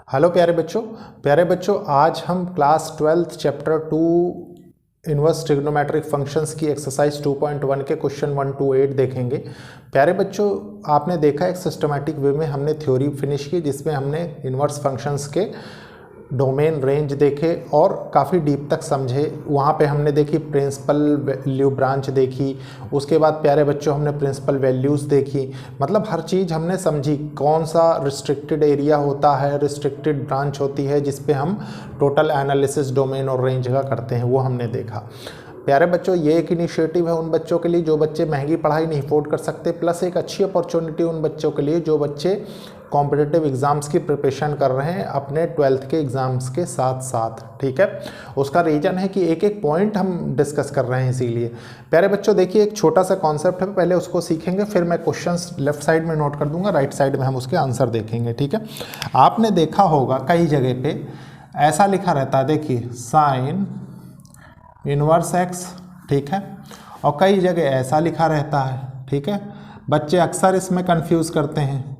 Hello प्यारे बच्चों आज हम class 12 chapter 2 inverse trigonometric functions की एक्सरसाइज 2.1 के क्वेश्चन 1 to 8 देखेंगे। प्यारे बच्चों, आपने देखा एक सिस्टमैटिक वे में हमने थ्योरी फिनिश की जिसमें हमने इनवर्स फंक्शंस के डोमेन रेंज देखे और काफ़ी डीप तक समझे। वहाँ पे हमने देखी प्रिंसिपल वैल्यू ब्रांच देखी, उसके बाद प्यारे बच्चों हमने प्रिंसिपल वैल्यूज़ देखी। मतलब हर चीज़ हमने समझी, कौन सा रिस्ट्रिक्टेड एरिया होता है, रिस्ट्रिक्टेड ब्रांच होती है जिस पे हम टोटल एनालिसिस डोमेन और रेंज का करते हैं, वो हमने देखा। प्यारे बच्चों, ये एक इनिशिएटिव है उन बच्चों के लिए जो बच्चे महंगी पढ़ाई नहीं अफोर्ड कर सकते, प्लस एक अच्छी अपॉर्चुनिटी उन बच्चों के लिए जो बच्चे कॉम्पिटिटिव एग्ज़ाम्स की प्रिपरेशन कर रहे हैं अपने 12th के एग्ज़ाम्स के साथ साथ। ठीक है, उसका रीज़न है कि एक एक पॉइंट हम डिस्कस कर रहे हैं। इसीलिए प्यारे बच्चों देखिए, एक छोटा सा कॉन्सेप्ट है, पहले उसको सीखेंगे, फिर मैं क्वेश्चंस लेफ्ट साइड में नोट कर दूंगा, राइट साइड में हम उसके आंसर देखेंगे। ठीक है, आपने देखा होगा कई जगह पे ऐसा लिखा रहता है, देखिए साइन इनवर्स एक्स, ठीक है, और कई जगह ऐसा लिखा रहता है। ठीक है, बच्चे अक्सर इसमें कंफ्यूज करते हैं,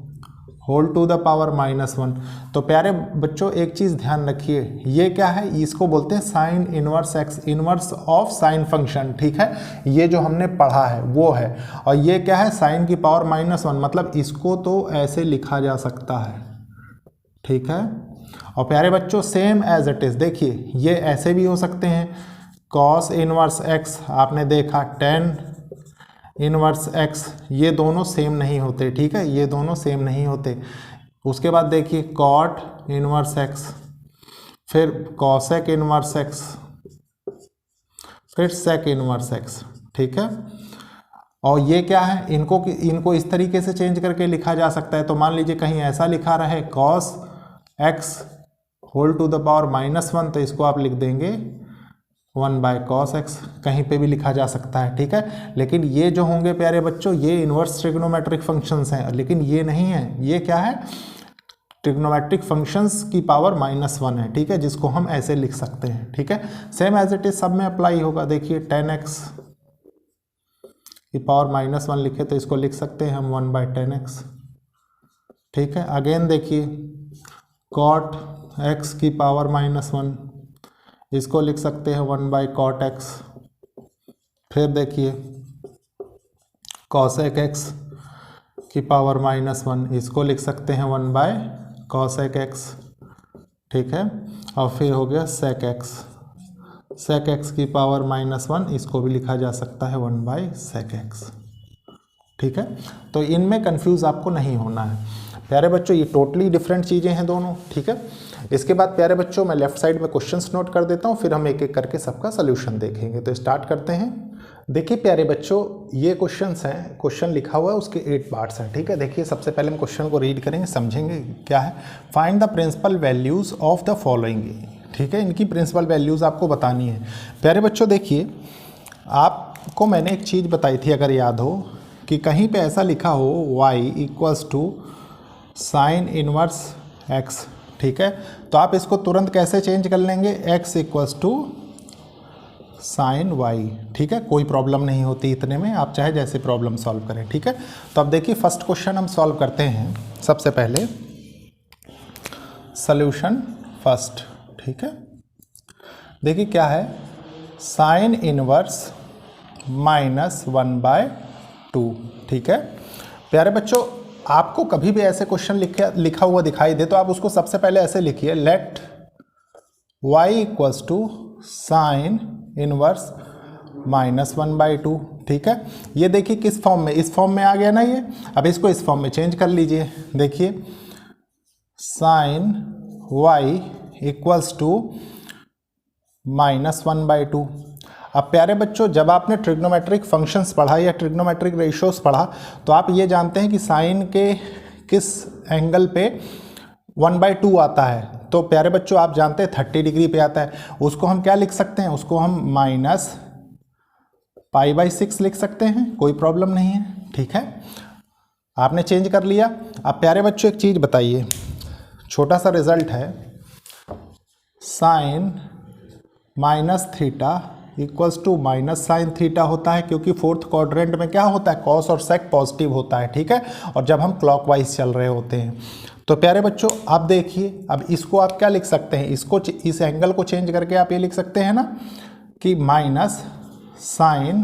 होल टू द पावर -1। तो प्यारे बच्चों एक चीज़ ध्यान रखिए, ये क्या है, इसको बोलते हैं sine inverse x, inverse of sine function. ठीक है, ये जो हमने पढ़ा है वो है, और ये क्या है, साइन की पावर -1, मतलब इसको तो ऐसे लिखा जा सकता है। ठीक है, और प्यारे बच्चों सेम एज इट इज़, देखिए ये ऐसे भी हो सकते हैं, कॉस इनवर्स एक्स, आपने देखा टेन इनवर्स एक्स, ये दोनों सेम नहीं होते। ठीक है, ये दोनों सेम नहीं होते। उसके बाद देखिए कॉट इनवर्स एक्स, फिर कॉसेक इनवर्स एक्स, फिर सेक इनवर्स एक्स। ठीक है, और ये क्या है, इनको इस तरीके से चेंज करके लिखा जा सकता है। तो मान लीजिए कहीं ऐसा लिखा रहे cos x whole to the power -1, तो इसको आप लिख देंगे 1/cos x, कहीं पे भी लिखा जा सकता है। ठीक है, लेकिन ये जो होंगे प्यारे बच्चों, ये इनवर्स ट्रिग्नोमेट्रिक फंक्शंस हैं, लेकिन ये नहीं है, ये क्या है, ट्रिग्नोमेट्रिक फंक्शंस की पावर -1 है। ठीक है, जिसको हम ऐसे लिख सकते हैं। ठीक है, सेम एज इट इज सब में अप्लाई होगा। देखिए 10x की पावर -1 लिखे तो इसको लिख सकते हैं हम 1/10x। ठीक है, अगेन देखिए cot x की पावर -1, इसको लिख सकते हैं 1/cot x। फिर देखिए cosec x की पावर -1, इसको लिख सकते हैं 1/cosec x। ठीक है, और फिर हो गया sec x की पावर -1, इसको भी लिखा जा सकता है 1/sec x। ठीक है, तो इनमें कंफ्यूज आपको नहीं होना है प्यारे बच्चों, ये टोटली डिफरेंट चीज़ें हैं दोनों। ठीक है, इसके बाद प्यारे बच्चों मैं लेफ्ट साइड में क्वेश्चंस नोट कर देता हूँ, फिर हम एक एक करके सबका सोल्यूशन देखेंगे। तो स्टार्ट करते हैं। देखिए प्यारे बच्चों, ये क्वेश्चंस हैं, क्वेश्चन लिखा हुआ है, उसके 8 पार्ट्स हैं। ठीक है, देखिए सबसे पहले हम क्वेश्चन को रीड करेंगे, समझेंगे क्या है। Find the principal values of the following. ठीक है, इनकी प्रिंसिपल वैल्यूज़ आपको बतानी है। प्यारे बच्चों देखिए, आपको मैंने एक चीज़ बताई थी, अगर याद हो, कि कहीं पर ऐसा लिखा हो y = साइन इनवर्स x। ठीक है, तो आप इसको तुरंत कैसे चेंज कर लेंगे, x = साइन y। ठीक है, कोई प्रॉब्लम नहीं होती इतने में, आप चाहे जैसे प्रॉब्लम सॉल्व करें। ठीक है, तो अब देखिए फर्स्ट क्वेश्चन हम सॉल्व करते हैं। सबसे पहले सॉल्यूशन फर्स्ट। ठीक है, देखिए क्या है, साइन इनवर्स -1/2। ठीक है, प्यारे बच्चों आपको कभी भी ऐसे क्वेश्चन लिखा हुआ दिखाई दे तो आप उसको सबसे पहले ऐसे लिखिए, लेट y = साइन इनवर्स -1/2। ठीक है, ये देखिए किस फॉर्म में, इस फॉर्म में आ गया ना ये। अब इसको इस फॉर्म में चेंज कर लीजिए, देखिए साइन y = -1/2। अब प्यारे बच्चों जब आपने ट्रिग्नोमेट्रिक फंक्शंस पढ़ा या ट्रिग्नोमेट्रिक रेशियोज पढ़ा तो आप ये जानते हैं कि साइन के किस एंगल पे 1/2 आता है। तो प्यारे बच्चों आप जानते हैं 30 डिग्री पे आता है, उसको हम क्या लिख सकते हैं, उसको हम -π/6 लिख सकते हैं, कोई प्रॉब्लम नहीं है। ठीक है, आपने चेंज कर लिया। अब प्यारे बच्चों एक चीज़ बताइए, छोटा सा रिजल्ट है, sine -θ equals to minus sine theta होता है, क्योंकि फोर्थ क्वाड्रेंट में क्या होता है, कॉस और सेक पॉजिटिव होता है, ठीक है, और जब हम क्लॉकवाइज चल रहे होते हैं। तो प्यारे बच्चों आप देखिए, अब इसको आप क्या लिख सकते हैं, इसको इस एंगल को चेंज करके आप ये लिख सकते हैं ना कि माइनस साइन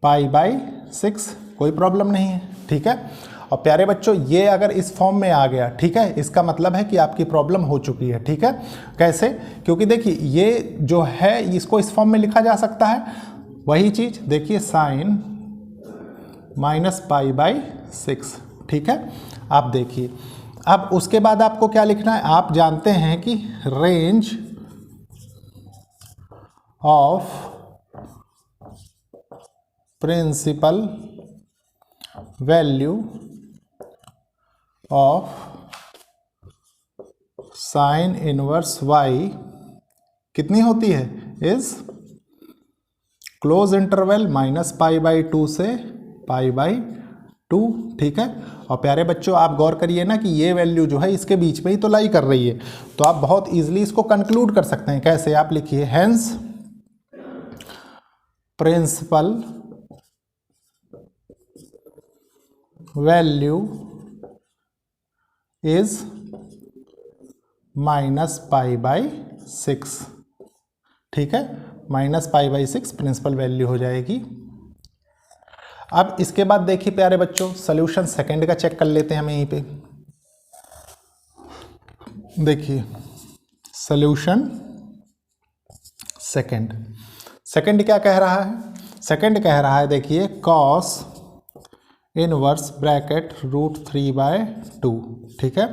π/6, कोई प्रॉब्लम नहीं है, ठीक है। और प्यारे बच्चों ये अगर इस फॉर्म में आ गया, ठीक है, इसका मतलब है कि आपकी प्रॉब्लम हो चुकी है, ठीक है। कैसे? क्योंकि देखिए ये जो है इसको इस फॉर्म में लिखा जा सकता है, वही चीज़ देखिए साइन -π/6, ठीक है। आप देखिए अब उसके बाद आपको क्या लिखना है, आप जानते हैं कि range of principal value of sine inverse y कितनी होती है, इज क्लोज इंटरवल -π/2 से π/2, ठीक है। और प्यारे बच्चों आप गौर करिए ना कि ये वैल्यू जो है इसके बीच में ही तो लाई कर रही है, तो आप बहुत इजीली इसको कंक्लूड कर सकते हैं। कैसे? आप लिखिए हेंस प्रिंसिपल वैल्यू इज -π/6, ठीक है, -π/6 प्रिंसिपल वैल्यू हो जाएगी। अब इसके बाद देखिए प्यारे बच्चों सॉल्यूशन सेकंड का चेक कर लेते हैं हम यहीं पे। देखिए सॉल्यूशन सेकंड क्या कह रहा है, सेकंड कह रहा है देखिए कॉस इनवर्स ब्रैकेट √3/2, ठीक है।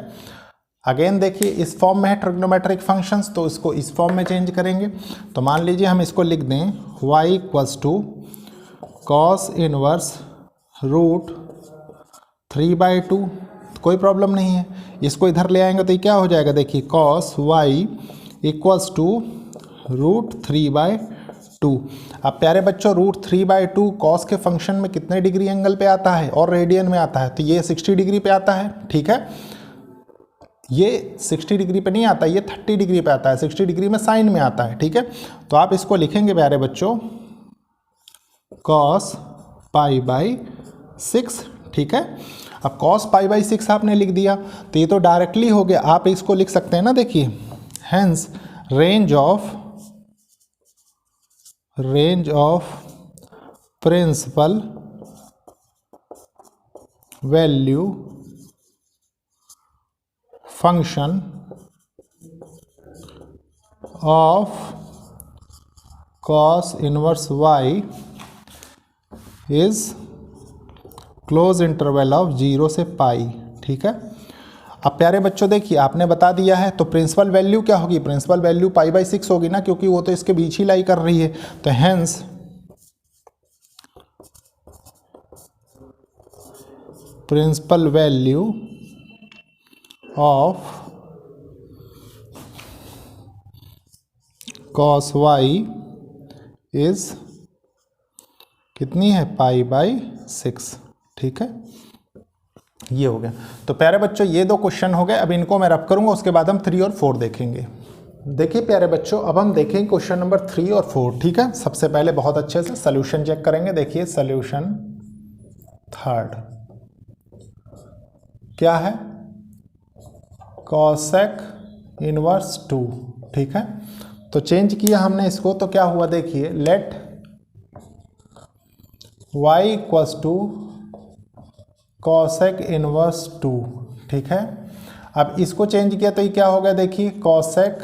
अगेन देखिए इस फॉर्म में है ट्रिग्नोमेट्रिक फंक्शंस, तो इसको इस फॉर्म में चेंज करेंगे। तो मान लीजिए हम इसको लिख दें y equals to cos inverse √3/2, कोई प्रॉब्लम नहीं है। इसको इधर ले आएंगे तो ये क्या हो जाएगा, देखिए कॉस y इक्वल्स टू √3/2। अब प्यारे बच्चों √3/2 कॉस के फंक्शन में कितने डिग्री एंगल पे आता है, और रेडियन में आता है, तो ये 60 डिग्री पे आता है, ठीक है। ये 60 डिग्री पे नहीं आता, ये 30 डिग्री पे आता है, 60 डिग्री में साइन में आता है, ठीक है। तो आप इसको लिखेंगे प्यारे बच्चों cos π/6, ठीक है। अब cos π/6 आपने लिख दिया तो ये तो डायरेक्टली हो गया, आप इसको लिख सकते हैं ना, देखिए hence range of principal value function of cos inverse y is close interval of 0 से पाई, ठीक है। अब प्यारे बच्चों देखिए आपने बता दिया है, तो प्रिंसिपल वैल्यू क्या होगी, प्रिंसिपल वैल्यू π/6 होगी ना, क्योंकि वो तो इसके बीच ही लाई कर रही है। तो hence principal value of cos y is कितनी है, π/6, ठीक है। ये हो गया। तो प्यारे बच्चों ये दो क्वेश्चन हो गए, अब इनको मैं रब करूंगा, उसके बाद हम 3 और 4 देखेंगे। देखिए प्यारे बच्चों अब हम देखेंगे क्वेश्चन नंबर 3 और 4, ठीक है। सबसे पहले बहुत अच्छे से सोल्यूशन चेक करेंगे। देखिए सोल्यूशन थर्ड क्या है, cosec इनवर्स 2, ठीक है। तो चेंज किया हमने इसको, तो क्या हुआ देखिए, let y equals to cosec inverse 2, ठीक है। अब इसको चेंज किया तो ये क्या हो गया, देखिए cosec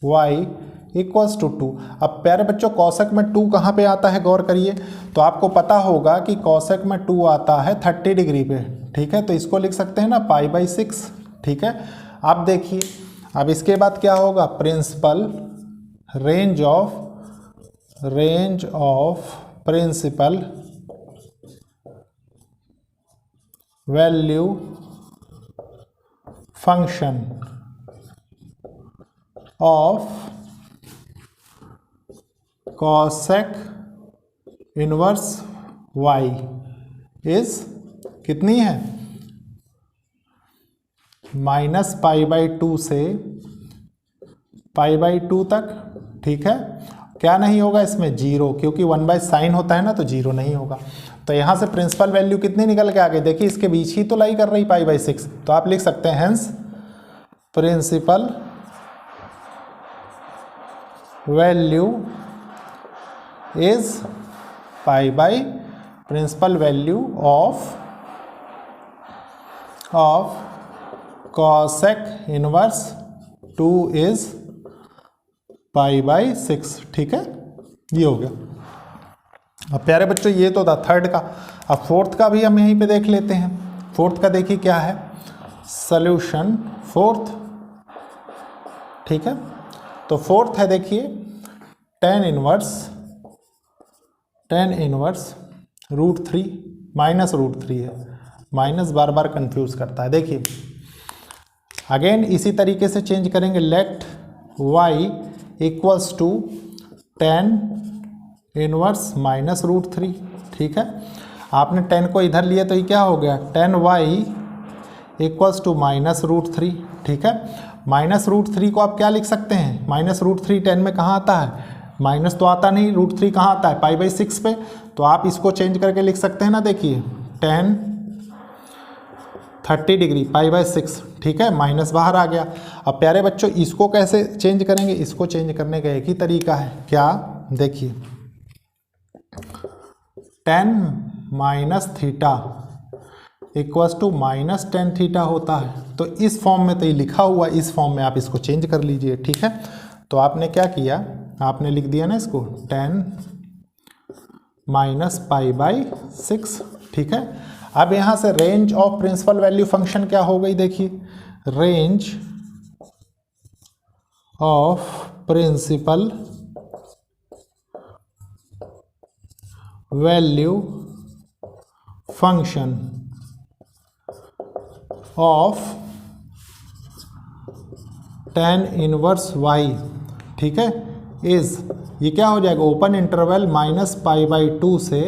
y इक्वल्स टू 2। अब प्यारे बच्चों cosec में 2 कहाँ पे आता है, गौर करिए। तो आपको पता होगा कि cosec में 2 आता है 30 डिग्री पे, ठीक है। तो इसको लिख सकते हैं ना π/6, ठीक है। अब देखिए अब इसके बाद क्या होगा, principal range of principal value function of cosec inverse y is कितनी है, -π/2 से π/2 तक, ठीक है। क्या नहीं होगा इसमें, जीरो, क्योंकि 1/sin होता है ना, तो जीरो नहीं होगा। तो यहाँ से प्रिंसिपल वैल्यू कितनी निकल के आ गई, देखिए इसके बीच ही तो लाई कर रही π/6, तो आप लिख सकते हैं hence principal value is principal value of cosec inverse 2 is π/6। ठीक है, ये हो गया। अब प्यारे बच्चों ये तो था थर्ड का, अब फोर्थ का भी हम यहीं पे देख लेते हैं। फोर्थ का देखिए क्या है, सॉल्यूशन फोर्थ। ठीक है, तो फोर्थ है देखिए tan इनवर्स √3 माइनस √3 है, माइनस बार बार कंफ्यूज करता है। देखिए अगेन इसी तरीके से चेंज करेंगे, let y equals to tan inverse minus √3। ठीक है, आपने tan को इधर लिया तो ये क्या हो गया, tan y equals to minus √3। ठीक है, माइनस √3 को आप क्या लिख सकते हैं, माइनस √3 tan में कहाँ आता है, माइनस तो आता नहीं, √3 कहाँ आता है π/6 पे, तो आप इसको चेंज करके लिख सकते हैं ना। देखिए tan 30 डिग्री π/6। ठीक है, माइनस बाहर आ गया। अब प्यारे बच्चों इसको कैसे चेंज करेंगे, इसको चेंज करने का एक ही तरीका है, क्या, देखिए tan minus theta equals to minus tan theta होता है। तो इस फॉर्म में तो ये लिखा हुआ, इस फॉर्म में आप इसको चेंज कर लीजिए। ठीक है, तो आपने क्या किया, आपने लिख दिया ना इसको tan माइनस π/6। ठीक है, अब यहाँ से range of principal value function क्या हो गई, देखिए range of principal value function of tan inverse y, ठीक है, इज, ये क्या हो जाएगा, ओपन इंटरवल माइनस π/2 से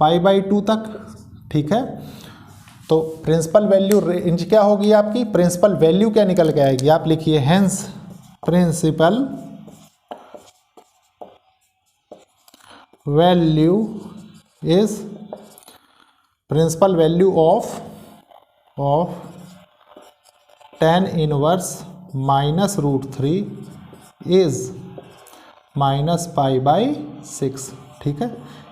π/2 तक। ठीक है, तो प्रिंसिपल वैल्यू रेंज क्या होगी आपकी, प्रिंसिपल वैल्यू क्या निकल के आएगी, आप लिखिए hence principal value is principal value of tan inverse minus √3 is minus π/6। ठीक है,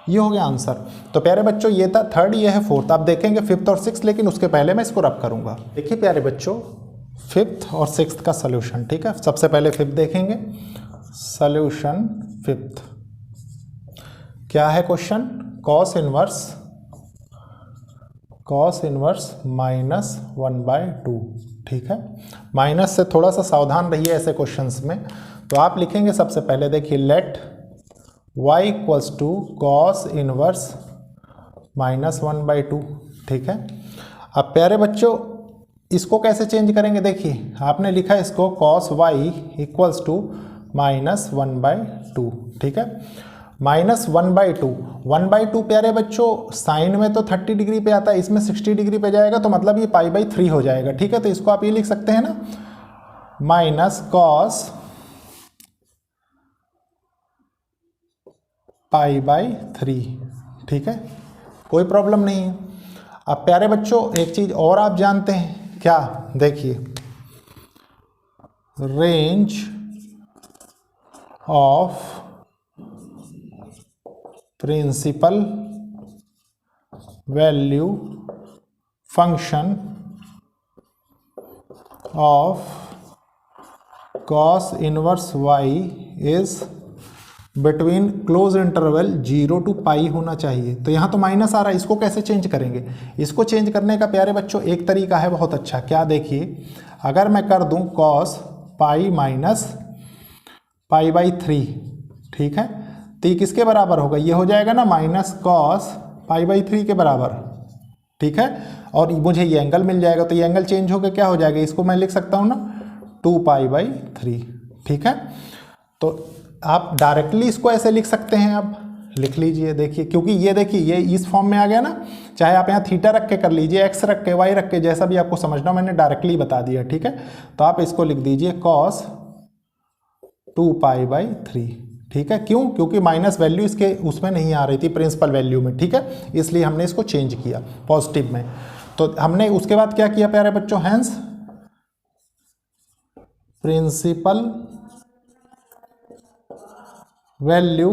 ये हो गया आंसर। तो प्यारे बच्चों ये था थर्ड, ये है फोर्थ। आप देखेंगे फिफ्थ और सिक्स, लेकिन उसके पहले मैं इसको रब करूंगा। देखिए प्यारे बच्चों फिफ्थ और सिक्स्थ का सॉल्यूशन। ठीक है, सबसे पहले फिफ्थ देखेंगे, सॉल्यूशन फिफ्थ क्या है क्वेश्चन, cos इनवर्स माइनस 1/2। ठीक है, माइनस से थोड़ा सा सावधान रहिए ऐसे क्वेश्चंस में। तो आप लिखेंगे सबसे पहले, देखिए let y equals to cos inverse minus 1/2। ठीक है, अब प्यारे बच्चों इसको कैसे चेंज करेंगे, देखिए आपने लिखा है इसको cos y equals to minus 1/2। ठीक है, माइनस 1/2 प्यारे बच्चों साइन में तो 30 डिग्री पे आता है, इसमें 60 डिग्री पे जाएगा, तो मतलब ये π/3 हो जाएगा। ठीक है, तो इसको आप ये लिख सकते हैं ना, माइनस cos π/3। ठीक है, कोई प्रॉब्लम नहीं है। अब प्यारे बच्चों एक चीज और आप जानते हैं क्या, देखिए range of principal value function of cos inverse y is between close interval 0 to π होना चाहिए। तो यहाँ तो माइनस आ रहा है, इसको कैसे चेंज करेंगे, इसको चेंज करने का प्यारे बच्चों एक तरीका है बहुत अच्छा, क्या, देखिए अगर मैं कर दूं cos π माइनस π/3। ठीक है, तो ये किसके बराबर होगा, ये हो जाएगा ना माइनस cos π/3 के बराबर। ठीक है, और मुझे ये एंगल मिल जाएगा, तो ये एंगल चेंज होकर क्या हो जाएगा, इसको मैं लिख सकता हूँ ना 2π/3। ठीक है, तो आप डायरेक्टली इसको ऐसे लिख सकते हैं, आप लिख लीजिए। देखिए क्योंकि ये देखिए ये इस फॉर्म में आ गया ना, चाहे आप यहाँ थीटा रख के कर लीजिए, एक्स रख के, वाई रख के, जैसा भी आपको समझना, मैंने डायरेक्टली बता दिया। ठीक है, तो आप इसको लिख दीजिए cos 2π/3। ठीक है। क्यों? क्योंकि माइनस वैल्यू इसके उसमें नहीं आ रही थी प्रिंसिपल वैल्यू में, ठीक है, इसलिए हमने इसको चेंज किया पॉजिटिव में। तो हमने उसके बाद क्या किया प्यारे बच्चों, hence principal value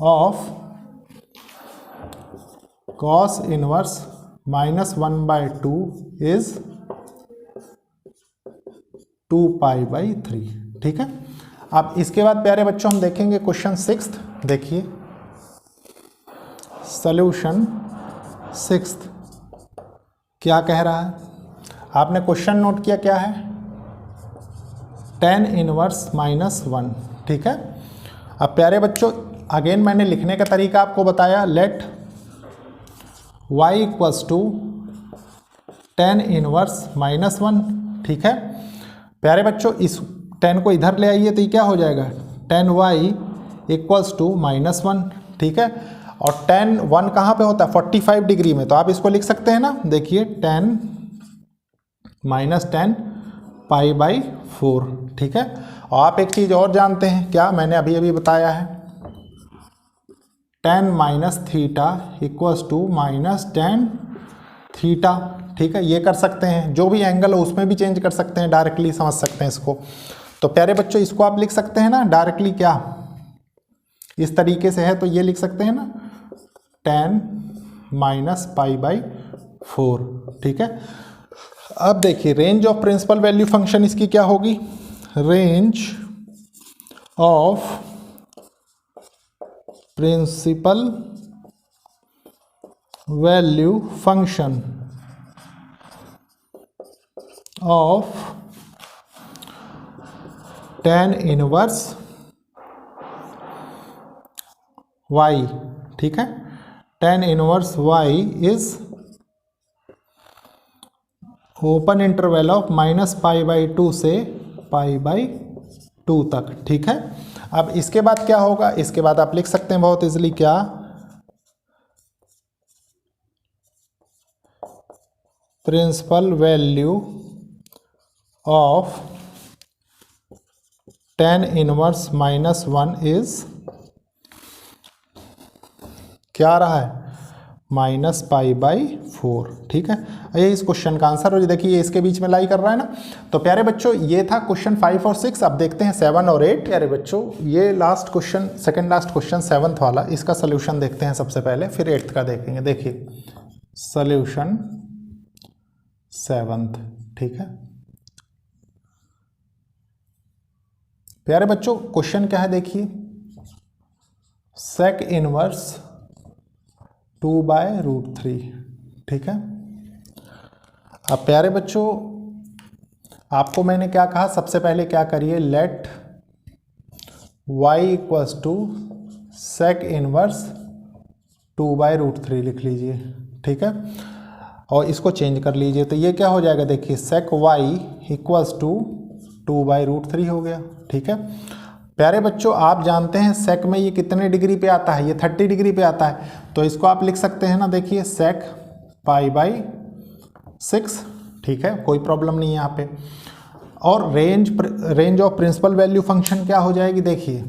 of cos inverse -1/2 is 2π/3, ठीक है। अब इसके बाद प्यारे बच्चों हम देखेंगे क्वेश्चन 6। देखिए सॉल्यूशन 6 क्या कह रहा है। आपने क्वेश्चन नोट किया, क्या है, tan इनवर्स -1, ठीक है। अब प्यारे बच्चों अगेन मैंने लिखने का तरीका आपको बताया, let y equals to tan inverse -1, ठीक है। प्यारे बच्चों इस tan को इधर ले आइए तो ये क्या हो जाएगा, tan y इक्वल्स टू -1, ठीक है। और tan 1 कहाँ पे होता है, 45 डिग्री में, तो आप इसको लिख सकते हैं ना। देखिए tan -tan π/4, ठीक है। और आप एक चीज़ और जानते हैं, क्या, मैंने अभी अभी बताया है, tan -θ इक्वल्स टू -tan θ, ठीक है। ये कर सकते हैं, जो भी एंगल हो उसमें भी चेंज कर सकते हैं, डायरेक्टली समझ सकते हैं इसको। तो प्यारे बच्चों इसको आप लिख सकते हैं ना डायरेक्टली, क्या इस तरीके से है तो ये लिख सकते हैं ना, tan -π/4, ठीक है। अब देखिए range of principal value function इसकी क्या होगी, range of principal value function of tan inverse y, ठीक है। tan inverse y is open interval of -π/2 से π/2 तक, ठीक है। अब इसके बाद क्या होगा, इसके बाद आप लिख सकते हैं बहुत इजीली, क्या, principal value of tan inverse -1 is क्या रहा है, -π/4, ठीक है। ये इस क्वेश्चन का आंसर हो, देखिए इसके बीच में लाई कर रहा है ना। तो प्यारे बच्चों ये था क्वेश्चन 5 और 6। अब देखते हैं 7 और 8। प्यारे बच्चों ये last question, second last question 7th वाला, इसका सोल्यूशन देखते हैं सबसे पहले, फिर 8th का देखेंगे। देखिए सोल्यूशन 7th, ठीक है। प्यारे बच्चों क्वेश्चन क्या है, देखिए sec इनवर्स 2/√3, ठीक है। अब प्यारे बच्चों आपको मैंने क्या कहा, सबसे पहले क्या करिए, let y equals to sec inverse 2/√3 लिख लीजिए, ठीक है। और इसको चेंज कर लीजिए तो ये क्या हो जाएगा, देखिए sec y इक्वल्स टू 2/√3 हो गया, ठीक है। प्यारे बच्चों आप जानते हैं sec में ये कितने डिग्री पे आता है, ये 30 डिग्री पे आता है, तो इसको आप लिख सकते हैं ना, देखिए sec π/6, ठीक है, कोई प्रॉब्लम नहीं है यहाँ पे। और range of principal value function क्या हो जाएगी, देखिए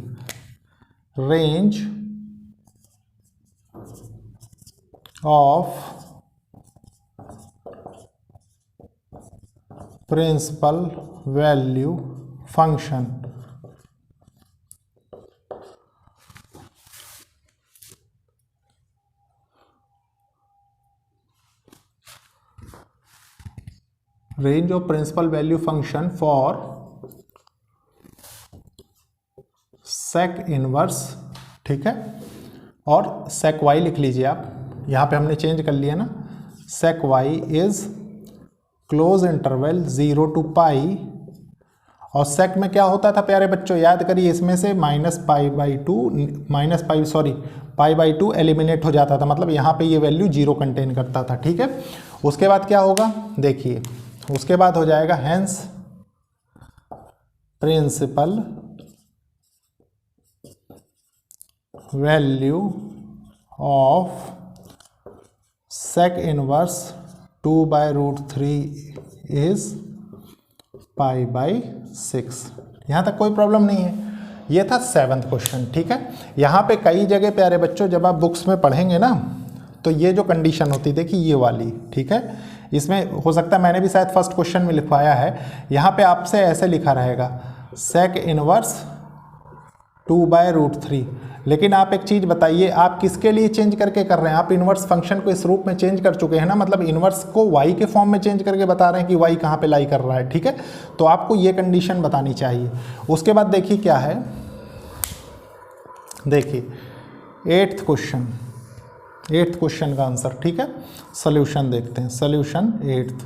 range of principal value function range of principal value function for sec inverse, ठीक है। और sec y लिख लीजिए आप, यहाँ पे हमने चेंज कर लिया ना, sec y is close interval 0 to π। और sec में क्या होता था प्यारे बच्चों, याद करिए, इसमें से π/2 एलिमिनेट हो जाता था, मतलब यहाँ पे ये वैल्यू 0 कंटेन करता था, ठीक है। उसके बाद क्या होगा, देखिए उसके बाद हो जाएगा hence principal value of sec inverse 2/√3 is π/6। यहाँ तक कोई प्रॉब्लम नहीं है। ये था 7th क्वेश्चन, ठीक है। यहाँ पे कई जगह प्यारे बच्चों जब आप बुक्स में पढ़ेंगे ना तो ये जो कंडीशन होती, देखिए ये वाली, ठीक है, इसमें हो सकता है मैंने भी शायद फर्स्ट क्वेश्चन में लिखवाया है, यहाँ पे आपसे ऐसे लिखा रहेगा सेक इनवर्स 2/√3। लेकिन आप एक चीज़ बताइए, आप किसके लिए चेंज करके कर रहे हैं? आप इनवर्स फंक्शन को इस रूप में चेंज कर चुके हैं ना, मतलब इनवर्स को y के फॉर्म में चेंज करके बता रहे हैं कि y कहाँ पे लाई कर रहा है, ठीक है। तो आपको ये कंडीशन बतानी चाहिए। उसके बाद देखिए क्या है, देखिए 8th क्वेश्चन का आंसर, ठीक है। सॉल्यूशन देखते हैं, सॉल्यूशन 8th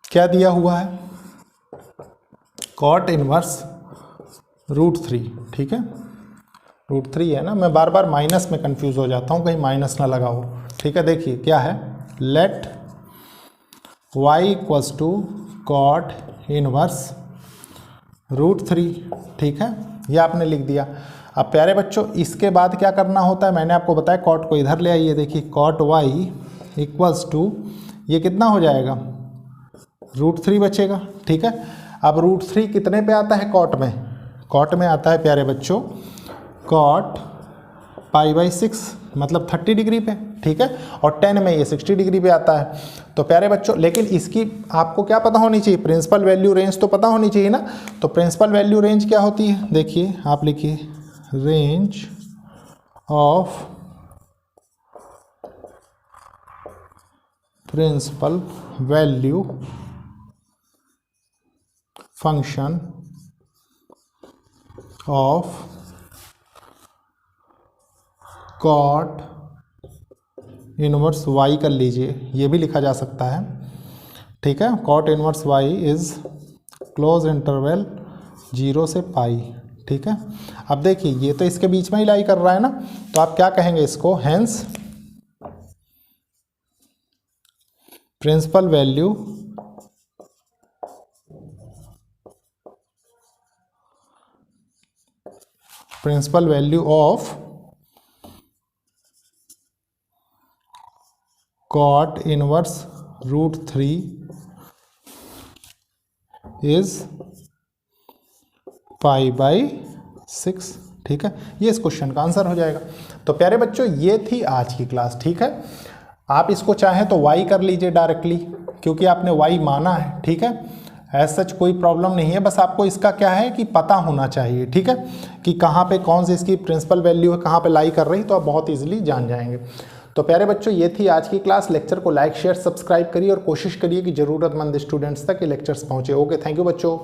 क्या दिया हुआ है, कॉट इनवर्स √3, ठीक है, √3 है ना, मैं बार बार माइनस में कंफ्यूज हो जाता हूँ, कहीं माइनस ना लगाओ, ठीक है। देखिए क्या है, let y equals to cot inverse √3, ठीक है, ये आपने लिख दिया। अब प्यारे बच्चों इसके बाद क्या करना होता है, मैंने आपको बताया कॉट को इधर ले आइए, देखिए कॉट y इक्वल्स टू ये कितना हो जाएगा, √3 बचेगा, ठीक है। अब √3 कितने पे आता है, कॉट में आता है प्यारे बच्चों कॉट π/6, मतलब 30 डिग्री पे, ठीक है, और 10 में ये 60 डिग्री पे आता है। तो प्यारे बच्चों लेकिन इसकी आपको क्या पता होनी चाहिए, प्रिंसिपल वैल्यू रेंज तो पता होनी चाहिए ना। तो प्रिंसिपल वैल्यू रेंज क्या होती है, देखिए आप लिखिए range of principal value function of cot inverse y कर लीजिए, ये भी लिखा जा सकता है, ठीक है। Cot inverse y is close interval 0 से π, ठीक है। अब देखिए ये तो इसके बीच में ही लाई कर रहा है ना, तो आप क्या कहेंगे इसको, hence principal value of cot inverse √3 is π/6, ठीक है। ये इस क्वेश्चन का आंसर हो जाएगा। तो प्यारे बच्चों ये थी आज की क्लास, ठीक है। आप इसको चाहें तो y कर लीजिए डायरेक्टली, क्योंकि आपने y माना है, ठीक है। एज सच कोई प्रॉब्लम नहीं है, बस आपको इसका क्या है कि पता होना चाहिए, ठीक है, कि कहाँ पे कौन सी इसकी प्रिंसिपल वैल्यू है, कहाँ पे लाई कर रही, तो आप बहुत इजीली जान जाएंगे। तो प्यारे बच्चों ये थी आज की क्लास। लेक्चर को लाइक शेयर सब्सक्राइब करिए और कोशिश करिए कि ज़रूरतमंद स्टूडेंट्स तक ये लेक्चर्स पहुँचे। ओके, थैंक यू बच्चों।